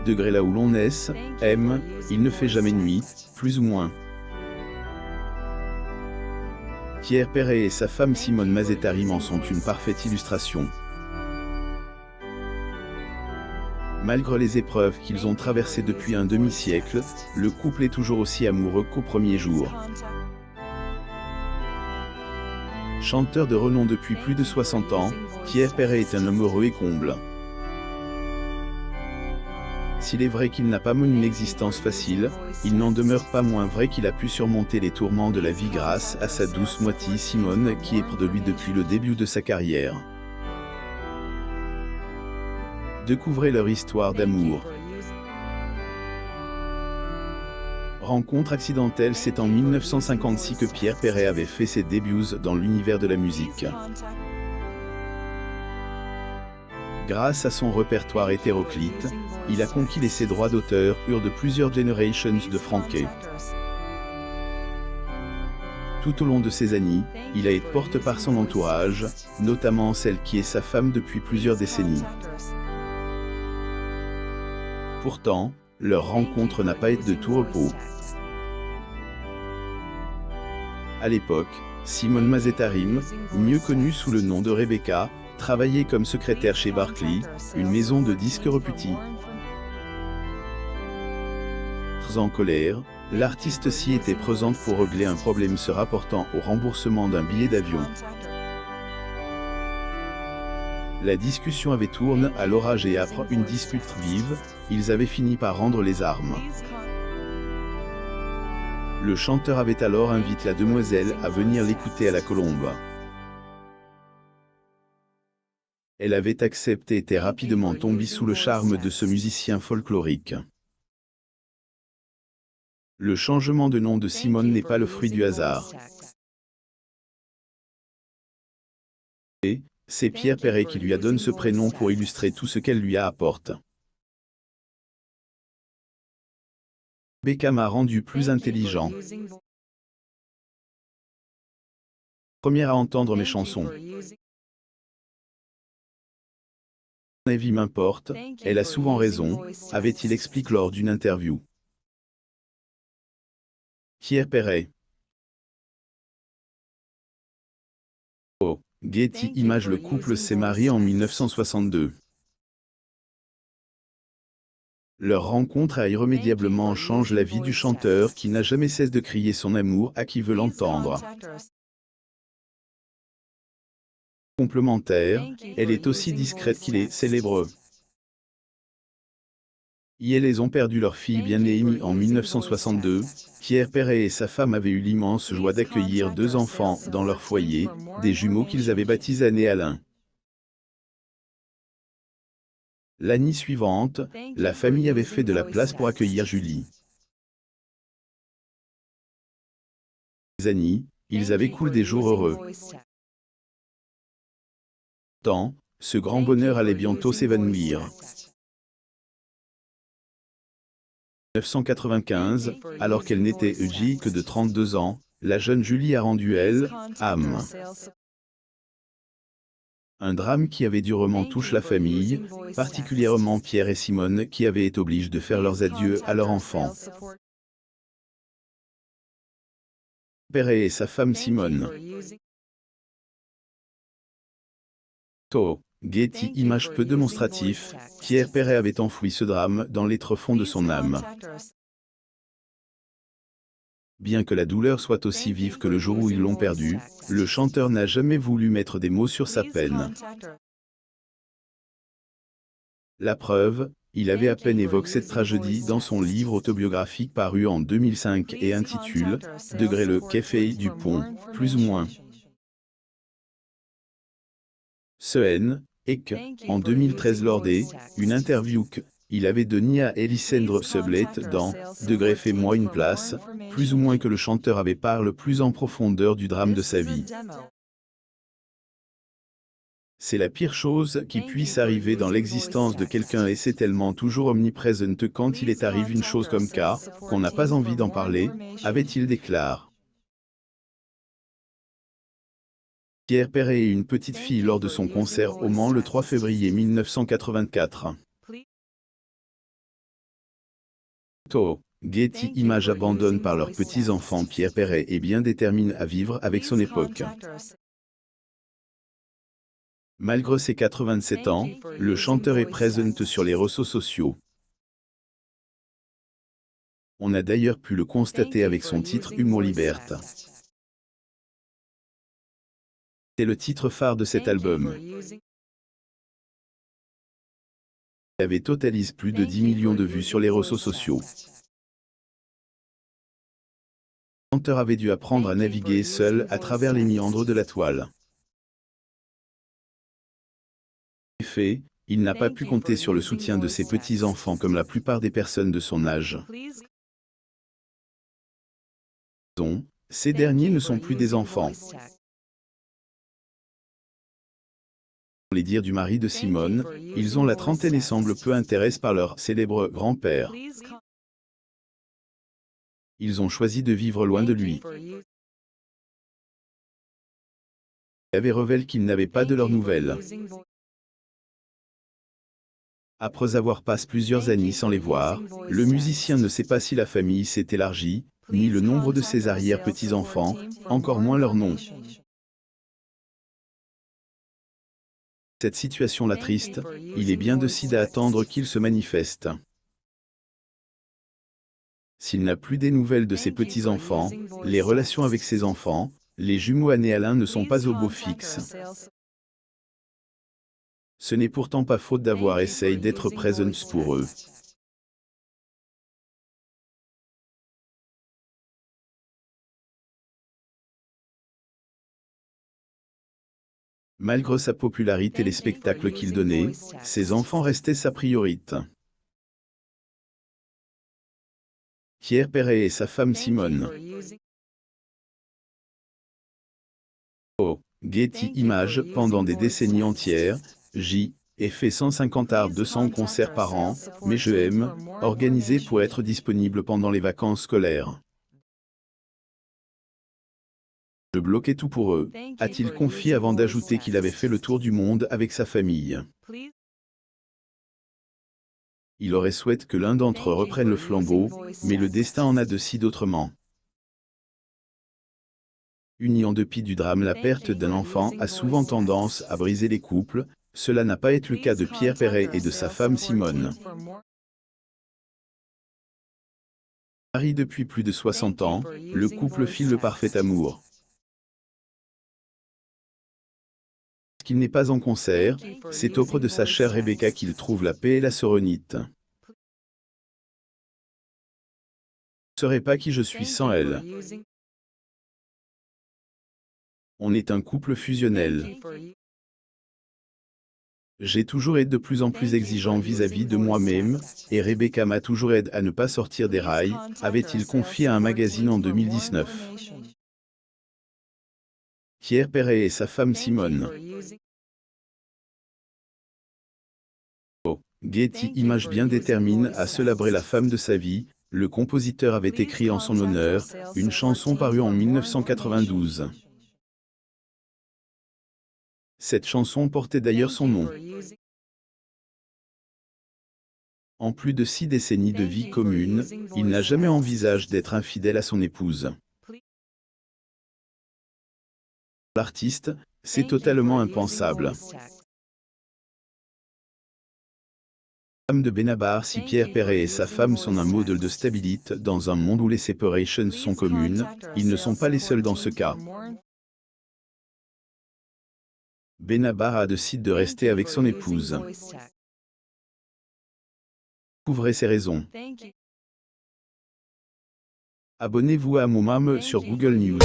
Degré là où l'on naisse, aime, il ne fait jamais nuit, plus ou moins. Pierre Perret et sa femme Simone Mazetarim en sont une parfaite illustration. Malgré les épreuves qu'ils ont traversées depuis un demi-siècle, le couple est toujours aussi amoureux qu'au premier jour. Chanteur de renom depuis plus de 60 ans, Pierre Perret est un homme heureux et comble. S'il est vrai qu'il n'a pas mené une existence facile, il n'en demeure pas moins vrai qu'il a pu surmonter les tourments de la vie grâce à sa douce moitié Simone qui est près de lui depuis le début de sa carrière. Découvrez leur histoire d'amour. Rencontre accidentelle. C'est en 1956 que Pierre Perret avait fait ses débuts dans l'univers de la musique. Grâce à son répertoire hétéroclite, il a conquis ses droits d'auteur de plusieurs générations de Franquet. Tout au long de ces années, il a été porté par son entourage, notamment celle qui est sa femme depuis plusieurs décennies. Pourtant, leur rencontre n'a pas été de tout repos. À l'époque, Simone Mazetarim, mieux connue sous le nom de Rebecca, travaillait comme secrétaire chez Barclay, une maison de disques réputée. Très en colère, l'artiste s'y était présente pour régler un problème se rapportant au remboursement d'un billet d'avion. La discussion avait tourné à l'orage et après une dispute vive, ils avaient fini par rendre les armes. Le chanteur avait alors invité la demoiselle à venir l'écouter à la Colombe. Elle avait accepté et était rapidement tombée sous le charme de ce musicien folklorique. Le changement de nom de Simone n'est pas le fruit du hasard. C'est Pierre Perret qui lui a donné ce prénom pour illustrer tout ce qu'elle lui apporte. Rebecca m'a rendu plus intelligent. Première à entendre mes chansons. Mon avis m'importe, elle a souvent raison, avait-il expliqué lors d'une interview. Pierre Perret. Getty Images. Le couple s'est marié en 1962. Leur rencontre a irrémédiablement changé la vie du chanteur qui n'a jamais cessé de crier son amour à qui veut l'entendre. Complémentaire, elle est aussi discrète qu'il est célèbre. Ils ont perdu leur fille bien-aimée en 1962. Pierre Perret et sa femme avaient eu l'immense joie d'accueillir 2 enfants dans leur foyer, des jumeaux qu'ils avaient baptisés Anne et Alain. L'année suivante, la famille avait fait de la place pour accueillir Julie. Les années, ils avaient coulé des jours heureux. Tant, ce grand bonheur allait bientôt s'évanouir. 1995, alors qu'elle n'était âgée que de 32 ans, la jeune Julie a rendu âme. Un drame qui avait durement touché la famille, particulièrement Pierre et Simone qui avaient été obligés de faire leurs adieux à leur enfant. Perret et sa femme Simone. Getty Images. Peu démonstratif, Pierre Perret avait enfoui ce drame dans les tréfonds de son âme. Bien que la douleur soit aussi vive que le jour où ils l'ont perdu, le chanteur n'a jamais voulu mettre des mots sur sa peine. La preuve, il avait à peine évoqué cette tragédie dans son livre autobiographique paru en 2005 et intitulé « Degré le café du pont, plus ou moins ». Ce N. Et que, en 2013 lors une interview qu'il avait donnée à Elisandre Sublet dans « Degré fais-moi une place », plus ou moins que le chanteur avait parlé plus en profondeur du drame de sa vie. C'est la pire chose qui puisse arriver dans l'existence de quelqu'un et c'est tellement toujours omniprésente quand il est arrivé une chose comme ça, qu'on n'a pas envie d'en parler, avait-il déclaré. Pierre Perret et une petite fille lors de son concert au Mans le 3 février 1984. Getty Images abandonne par leurs petits-enfants. Pierre Perret est bien déterminé à vivre avec son époque. Malgré ses 87 ans, le chanteur est présent sur les réseaux sociaux. On a d'ailleurs pu le constater avec son titre Humour Liberte. C'est le titre phare de cet album. Il avait totalise plus de 10 millions de vues sur les réseaux sociaux. Le chanteur avait dû apprendre à naviguer seul à travers les méandres de la toile. En effet, il n'a pas pu compter sur le soutien de ses petits-enfants comme la plupart des personnes de son âge. Ces derniers ne sont plus des enfants. Pour les dires du mari de Simone, ils ont la trentaine et semblent peu intéressés par leur célèbre grand-père. Ils ont choisi de vivre loin de lui. Il avait révélé qu'ils n'avaient pas de leurs nouvelles. Après avoir passé plusieurs années sans les voir, le musicien ne sait pas si la famille s'est élargie, ni le nombre de ses arrière-petits-enfants, encore moins leur nom. Cette situation l'attriste, il est bien décidé à attendre qu'il se manifeste. S'il n'a plus des nouvelles de ses petits-enfants, les relations avec ses enfants, les jumeaux Anne et Alain ne sont pas au beau fixe. Ce n'est pourtant pas faute d'avoir essayé d'être présent pour eux. Malgré sa popularité et les spectacles qu'il donnait, ses enfants restaient sa priorité. Pierre Perret et sa femme Simone. Getty Images, pendant des décennies entières, ai fait 150 à 200 concerts par an, mais je aime, organisés pour être disponible pendant les vacances scolaires. Je bloquais tout pour eux, a-t-il confié avant d'ajouter qu'il avait fait le tour du monde avec sa famille. Il aurait souhaité que l'un d'entre eux reprenne le flambeau, mais le destin en a décidé autrement. Unis en dépit du drame, la perte d'un enfant a souvent tendance à briser les couples. Cela n'a pas été le cas de Pierre Perret et de sa femme Simone. Marié depuis plus de 60 ans, le couple file le parfait amour. Qu'il n'est pas en concert, c'est auprès de sa chère Rebecca qu'il trouve la paix et la sérénité. Je ne saurais pas qui je suis sans elle. On est un couple fusionnel. J'ai toujours été de plus en plus exigeant vis-à-vis de moi-même, et Rebecca m'a toujours aidé à ne pas sortir des rails, avait-il confié à un magazine en 2019. Pierre Perret et sa femme Simone. Getty Images bien détermine à célébrer la femme de sa vie. Le compositeur avait écrit en son honneur une chanson parue en 1992. Cette chanson portait d'ailleurs son nom. En plus de 6 décennies de vie commune, il n'a jamais envisagé d'être infidèle à son épouse. L'artiste, c'est totalement impensable. Femme de Benabar, si Pierre Perret et sa femme sont un modèle de stabilité dans un monde où les séparations sont communes, ils ne sont pas les seuls dans ce cas. Benabar a décidé de rester avec son épouse. Couvrez ses raisons. Abonnez-vous à mon sur Google News.